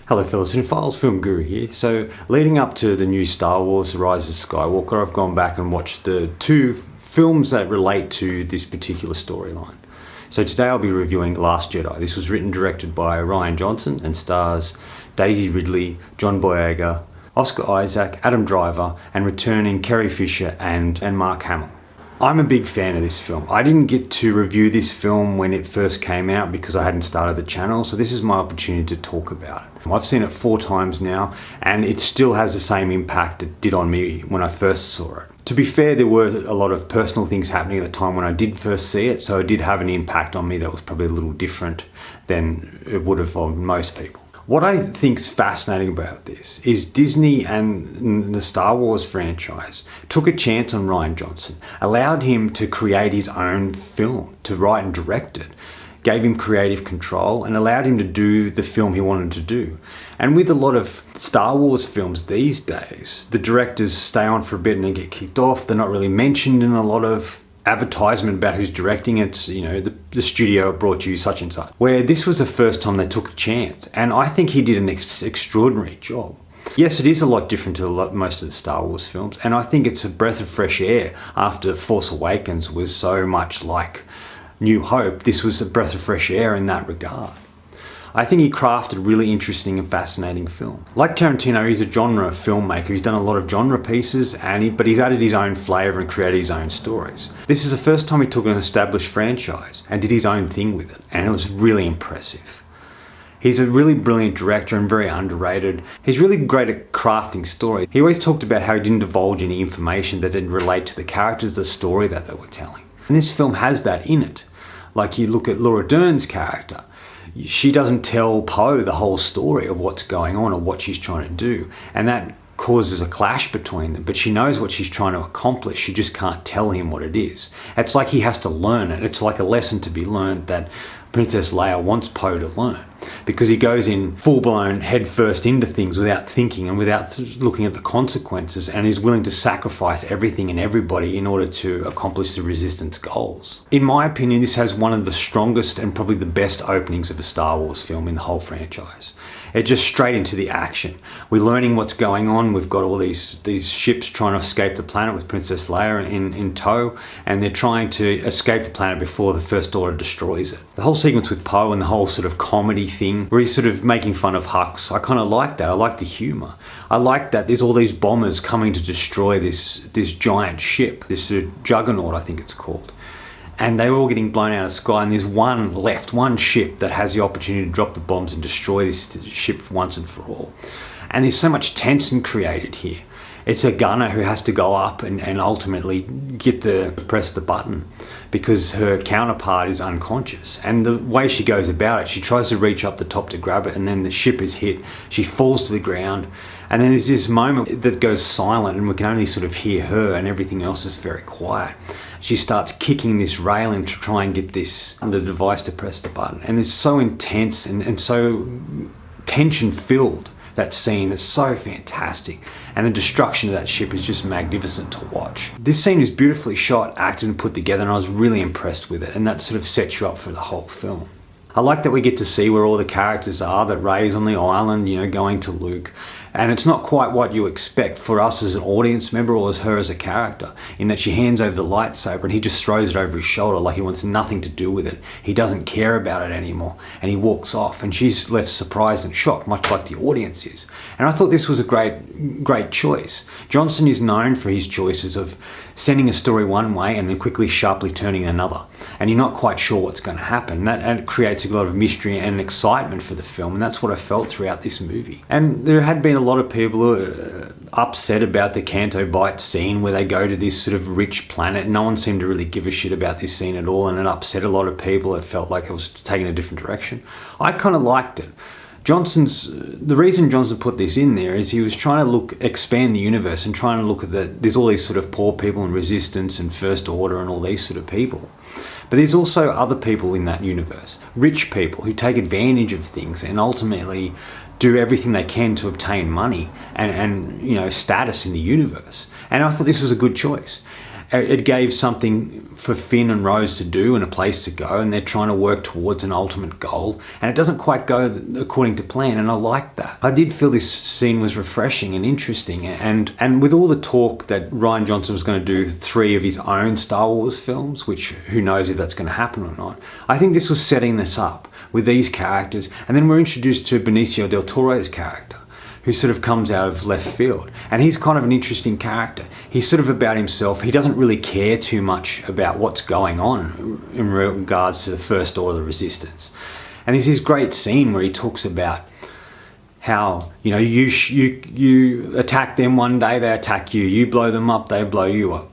Hello fellow cinephiles, Film Guru here. So leading up to the new Star Wars, Rise of Skywalker, I've gone back and watched the two films that relate to this particular storyline. So today I'll be reviewing Last Jedi. This was written and directed by Rian Johnson and stars Daisy Ridley, John Boyega, Oscar Isaac, Adam Driver, and returning Carrie Fisher and Mark Hamill. I'm a big fan of this film. I didn't get to review this film when it first came out because I hadn't started the channel, so this is my opportunity to talk about it. I've seen it 4 times now, and it still has the same impact it did on me when I first saw it. To be fair, there were a lot of personal things happening at the time when I did first see it, so it did have an impact on me that was probably a little different than it would have on most people. What I think is fascinating about this is Disney and the Star Wars franchise took a chance on Rian Johnson, allowed him to create his own film, to write and direct it, gave him creative control and allowed him to do the film he wanted to do. And with a lot of Star Wars films these days, the directors stay on for a bit and then get kicked off. They're not really mentioned in a lot of advertisement about who's directing it. You know, the studio brought you such and such. Where this was the first time they took a chance, and I think he did an extraordinary job. Yes, it is a lot different to most of the Star Wars films, and I think it's a breath of fresh air after Force Awakens was so much like New Hope. This was a breath of fresh air in that regard. I think he crafted a really interesting and fascinating film. Like Tarantino, he's a genre filmmaker. He's done a lot of genre pieces, but he's added his own flavour and created his own stories. This is the first time he took an established franchise and did his own thing with it, and it was really impressive. He's a really brilliant director and very underrated. He's really great at crafting stories. He always talked about how he didn't divulge any information that didn't relate to the characters, the story that they were telling. And this film has that in it. Like, you look at Laura Dern's character. She doesn't tell Poe the whole story of what's going on or what she's trying to do. And that causes a clash between them. But she knows what she's trying to accomplish. She just can't tell him what it is. It's like he has to learn it. It's like a lesson to be learned that Princess Leia wants Poe to learn, because he goes in full-blown head-first into things without thinking and without looking at the consequences, and is willing to sacrifice everything and everybody in order to accomplish the Resistance goals. In my opinion, this has one of the strongest and probably the best openings of a Star Wars film in the whole franchise. It's just straight into the action. We're learning what's going on. We've got all these ships trying to escape the planet with Princess Leia in tow, and they're trying to escape the planet before the First Order destroys it. The whole sequence with Poe and the whole sort of comedy thing, where he's sort of making fun of Hux, I kind of like that. I like the humor. I like that there's all these bombers coming to destroy this giant ship, this Juggernaut, I think it's called. And they were all getting blown out of the sky, and there's one ship that has the opportunity to drop the bombs and destroy this ship once and for all. And there's so much tension created here. It's a gunner who has to go up and ultimately press the button because her counterpart is unconscious. And the way she goes about it, she tries to reach up the top to grab it, and then the ship is hit. She falls to the ground, and then there's this moment that goes silent, and we can only sort of hear her, and everything else is very quiet. She starts kicking this railing to try and get the device to press the button. And it's so intense and so tension-filled, that scene is so fantastic. And the destruction of that ship is just magnificent to watch. This scene is beautifully shot, acted and put together, and I was really impressed with it. And that sort of sets you up for the whole film. I like that we get to see where all the characters are, that Rey's on the island, going to Luke. And it's not quite what you expect for us as an audience member or as her as a character, in that she hands over the lightsaber and he just throws it over his shoulder like he wants nothing to do with it. He doesn't care about it anymore, and he walks off, and she's left surprised and shocked, much like the audience is. And I thought this was a great choice. Johnson is known for his choices of sending a story one way and then quickly, sharply turning another. And you're not quite sure what's going to happen. And it creates a lot of mystery and excitement for the film, and that's what I felt throughout this movie. And there had been a lot of people who are upset about the Canto Bight scene where they go to this sort of rich planet. No one seemed to really give a shit about this scene at all, and it upset a lot of people. It felt like it was taking a different direction. I kind of liked it. The reason Johnson put this in there is he was trying to expand the universe and trying to look at there's all these sort of poor people and Resistance and First Order and all these sort of people. But there's also other people in that universe, rich people who take advantage of things and ultimately do everything they can to obtain money and status in the universe. And I thought this was a good choice. It gave something for Finn and Rose to do and a place to go, and they're trying to work towards an ultimate goal, and it doesn't quite go according to plan, and I like that. I did feel this scene was refreshing and interesting, and with all the talk that Rian Johnson was going to do 3 of his own Star Wars films, which who knows if that's going to happen or not, I think this was setting this up with these characters, and then we're introduced to Benicio del Toro's character, who sort of comes out of left field. And he's kind of an interesting character. He's sort of about himself. He doesn't really care too much about what's going on in regards to the First Order Resistance. And there's this great scene where he talks about how, you know, you attack them one day, they attack you. You blow them up, they blow you up.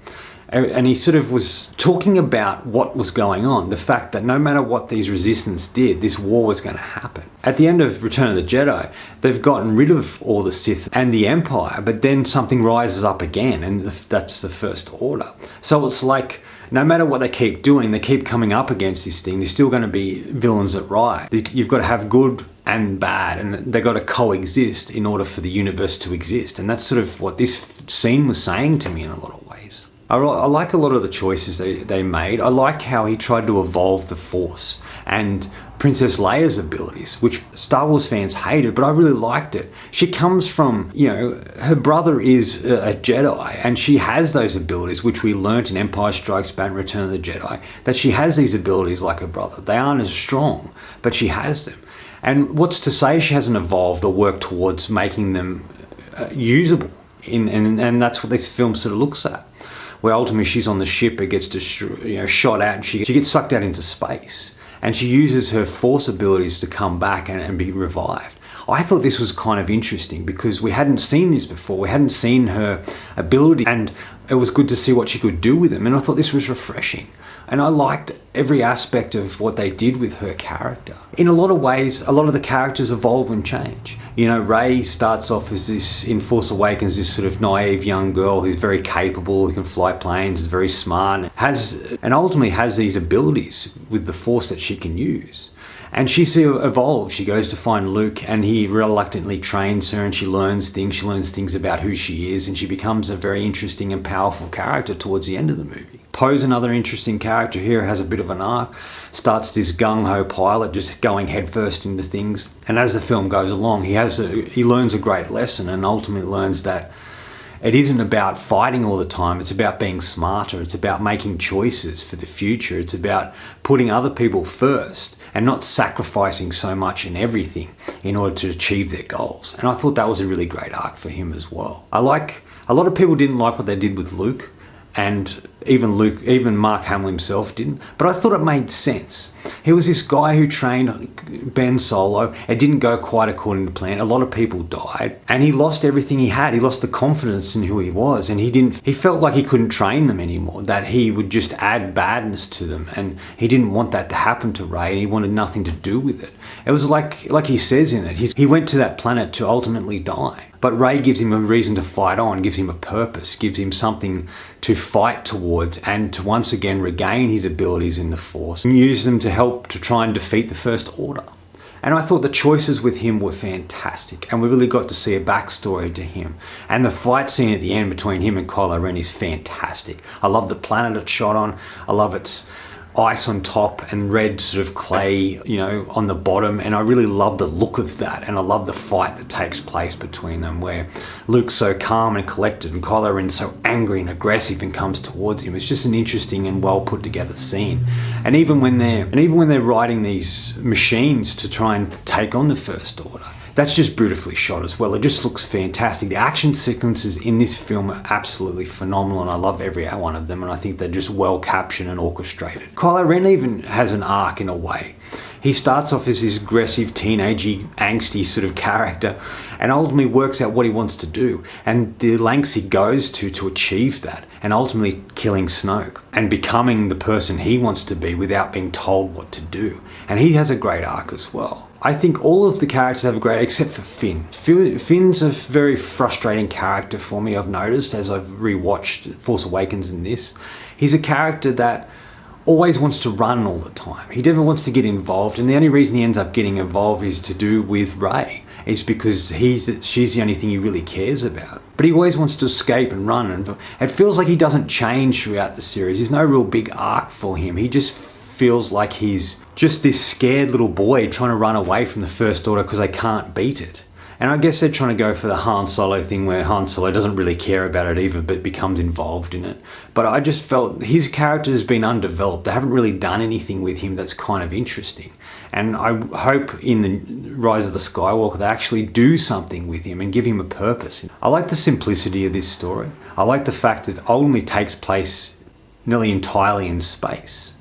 And he sort of was talking about what was going on, the fact that no matter what these resistance did, this war was going to happen. At the end of Return of the Jedi, they've gotten rid of all the Sith and the Empire, but then something rises up again, and that's the First Order. So it's like, no matter what they keep doing, they keep coming up against this thing, there's still going to be villains that rise. You've got to have good and bad, and they've got to coexist in order for the universe to exist. And that's sort of what this scene was saying to me in a lot of ways. I like a lot of the choices they made. I like how he tried to evolve the Force and Princess Leia's abilities, which Star Wars fans hated, but I really liked it. She comes from, you know, her brother is a Jedi, and she has those abilities, which we learnt in Empire Strikes Back and Return of the Jedi, that she has these abilities like her brother. They aren't as strong, but she has them. And what's to say she hasn't evolved or worked towards making them usable? And that's what this film sort of looks at, where ultimately she's on the ship, it gets shot at, and she gets sucked out into space, and she uses her Force abilities to come back and be revived. I thought this was kind of interesting because we hadn't seen this before. We hadn't seen her ability, and it was good to see what she could do with them, and I thought this was refreshing. And I liked every aspect of what they did with her character. In a lot of ways, a lot of the characters evolve and change. You know, Rey starts off as this, in Force Awakens, this sort of naive young girl who's very capable, who can fly planes, is very smart, and ultimately has these abilities with the Force that she can use. And she evolves. She goes to find Luke, and he reluctantly trains her, and she learns things. She learns things about who she is, and she becomes a very interesting and powerful character towards the end of the movie. Poe's another interesting character here, has a bit of an arc. Starts this gung-ho pilot, just going headfirst into things. And as the film goes along, he learns a great lesson, and ultimately learns that it isn't about fighting all the time. It's about being smarter. It's about making choices for the future. It's about putting other people first and not sacrificing so much in everything in order to achieve their goals. And I thought that was a really great arc for him as well. A lot of people didn't like what they did with Luke, and even Mark Hamill himself didn't, but I thought it made sense. He was this guy who trained Ben Solo. It didn't go quite according to plan. A lot of people died, and he lost everything he had. He lost the confidence in who he was, and he felt like he couldn't train them anymore, that he would just add badness to them, and he didn't want that to happen to Rey, and he wanted nothing to do with it. It was like he says in it, he went to that planet to ultimately die. But Rey gives him a reason to fight on, gives him a purpose, gives him something to fight towards, and to once again regain his abilities in the Force and use them to help to try and defeat the First Order. And I thought the choices with him were fantastic, and we really got to see a backstory to him. And the fight scene at the end between him and Kylo Ren is fantastic. I love the planet it's shot on. I love its ice on top and red sort of clay, on the bottom, and I really love the look of that, and I love the fight that takes place between them, where Luke's so calm and collected and Kylo Ren's so angry and aggressive and comes towards him. It's just an interesting and well put together scene. And even when they're riding these machines to try and take on the First Order, that's just beautifully shot as well. It just looks fantastic. The action sequences in this film are absolutely phenomenal, and I love every one of them, and I think they're just well captured and orchestrated. Kylo Ren even has an arc in a way. He starts off as this aggressive, teenagey, angsty sort of character, and ultimately works out what he wants to do, and the lengths he goes to achieve that, and ultimately killing Snoke, and becoming the person he wants to be without being told what to do. And he has a great arc as well. I think all of the characters have a great, except for Finn. Finn's a very frustrating character for me, I've noticed, as I've rewatched Force Awakens and this. He's a character that always wants to run all the time. He never wants to get involved, and the only reason he ends up getting involved is to do with Rey. is because she's the only thing he really cares about. But he always wants to escape and run, and it feels like he doesn't change throughout the series. There's no real big arc for him. He just feels like he's just this scared little boy trying to run away from the First Order because they can't beat it. And I guess they're trying to go for the Han Solo thing where Han Solo doesn't really care about it either, but becomes involved in it. But I just felt his character has been undeveloped. They haven't really done anything with him that's kind of interesting. And I hope in the Rise of the Skywalker they actually do something with him and give him a purpose. I like the simplicity of this story. I like the fact that it ultimately takes place nearly entirely in space,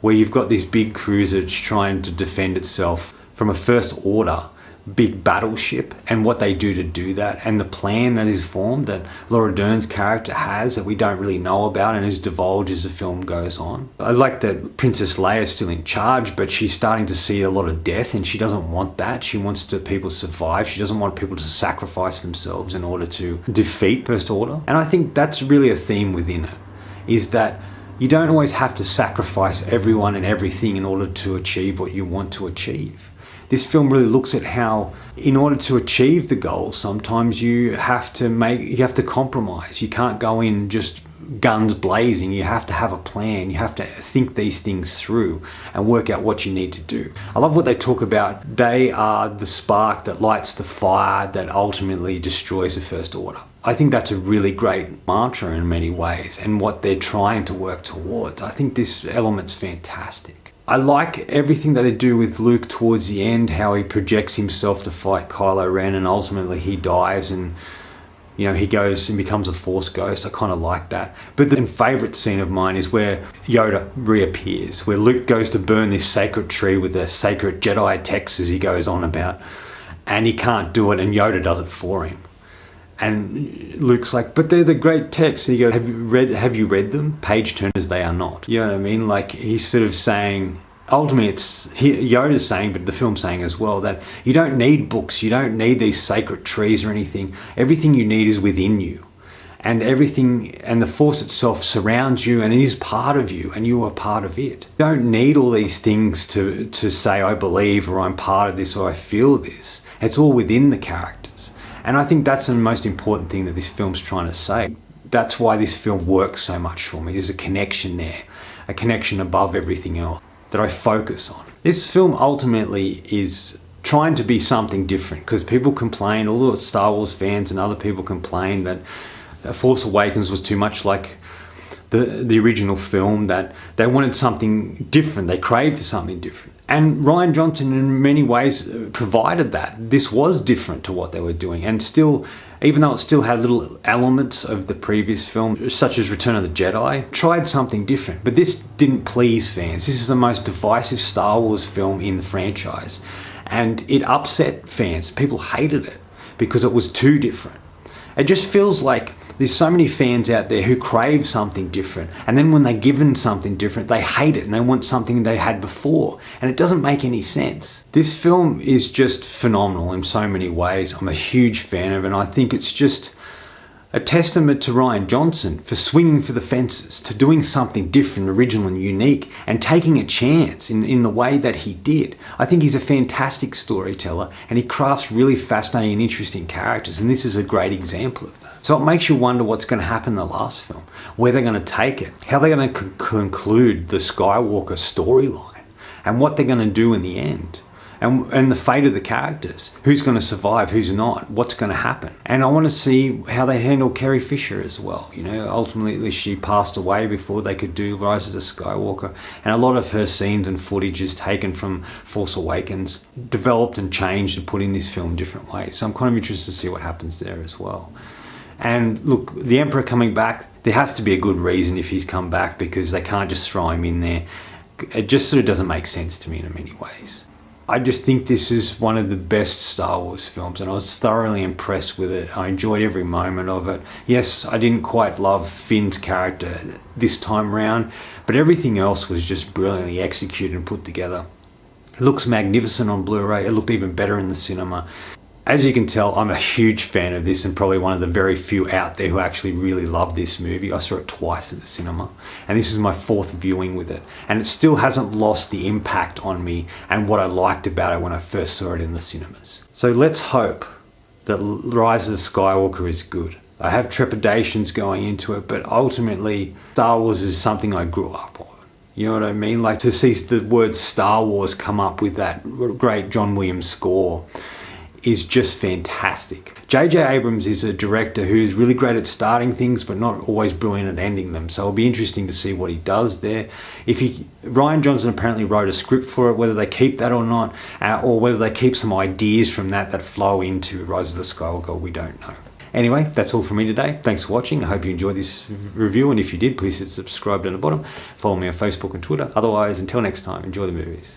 where you've got this big cruiser that's trying to defend itself from a First Order big battleship, and what they do to do that, and the plan that is formed that Laura Dern's character has that we don't really know about and is divulged as the film goes on. I like that Princess Leia's still in charge, but she's starting to see a lot of death, and she doesn't want that. She wants people to survive. She doesn't want people to sacrifice themselves in order to defeat First Order. And I think that's really a theme within it, is that you don't always have to sacrifice everyone and everything in order to achieve what you want to achieve. This film really looks at how, in order to achieve the goal, sometimes you have to compromise. You can't go in just guns blazing. You have to have a plan. You have to think these things through and work out what you need to do. I love what they talk about. They are the spark that lights the fire that ultimately destroys the First Order. I think that's a really great mantra in many ways, and what they're trying to work towards. I think this element's fantastic. I like everything that they do with Luke towards the end, how he projects himself to fight Kylo Ren and ultimately he dies and, you know, he goes and becomes a Force ghost. I kind of like that. But the favourite scene of mine is where Yoda reappears, where Luke goes to burn this sacred tree with the sacred Jedi texts as he goes on about, and he can't do it and Yoda does it for him. And Luke's like, but they're the great texts. And he goes, have you read them? Page turners they are not. You know what I mean? Like, he's sort of saying, ultimately Yoda's saying, but the film's saying as well, that you don't need books, you don't need these sacred trees or anything. Everything you need is within you. And everything, and the Force itself surrounds you and it is part of you and you are part of it. You don't need all these things to say, I believe, or I'm part of this, or I feel this. It's all within the characters. And I think that's the most important thing that this film's trying to say. That's why this film works so much for me. There's a connection there, a connection above everything else that I focus on. This film ultimately is trying to be something different, because people complain, all the Star Wars fans and other people complain that Force Awakens was too much like the original film, that they wanted something different, they craved for something different. And Rian Johnson in many ways provided that. This was different to what they were doing, and still, even though it still had little elements of the previous film, such as Return of the Jedi, tried something different. But this didn't please fans. This is the most divisive Star Wars film in the franchise, and it upset fans. People hated it because it was too different. It just feels like there's so many fans out there who crave something different, and then when they're given something different, they hate it and they want something they had before, and it doesn't make any sense. This film is just phenomenal in so many ways. I'm a huge fan of it, and I think it's just a testament to Rian Johnson for swinging for the fences, to doing something different, original and unique, and taking a chance in the way that he did. I think he's a fantastic storyteller, and he crafts really fascinating and interesting characters, and this is a great example of that. So it makes you wonder what's going to happen in the last film, where they're going to take it, how they're going to conclude the Skywalker storyline, and what they're going to do in the end. And the fate of the characters. Who's going to survive, who's not, what's going to happen. And I want to see how they handle Carrie Fisher as well. You know, ultimately she passed away before they could do Rise of the Skywalker. And a lot of her scenes and footage is taken from Force Awakens, developed and changed and put in this film different ways. So I'm kind of interested to see what happens there as well. And look, the Emperor coming back, there has to be a good reason if he's come back, because they can't just throw him in there. It just sort of doesn't make sense to me in many ways. I just think this is one of the best Star Wars films, and I was thoroughly impressed with it. I enjoyed every moment of it. Yes, I didn't quite love Finn's character this time round, but everything else was just brilliantly executed and put together. It looks magnificent on Blu-ray. It looked even better in the cinema. As you can tell, I'm a huge fan of this and probably one of the very few out there who actually really love this movie. I saw it twice at the cinema, and this is my 4th viewing with it. And it still hasn't lost the impact on me and what I liked about it when I first saw it in the cinemas. So let's hope that Rise of Skywalker is good. I have trepidations going into it, but ultimately Star Wars is something I grew up on. You know what I mean? Like, to see the word Star Wars come up with that great John Williams score is just fantastic. J.J. Abrams is a director who's really great at starting things but not always brilliant at ending them, so it'll be interesting to see what he does there. Rian Johnson apparently wrote a script for it, whether they keep that or not, or whether they keep some ideas from that flow into Rise of the Skywalker, we don't know. Anyway, that's all from me today. Thanks for watching. I hope you enjoyed this review, and if you did, please hit subscribe down the bottom. Follow me on Facebook and Twitter. Otherwise, until next time, enjoy the movies.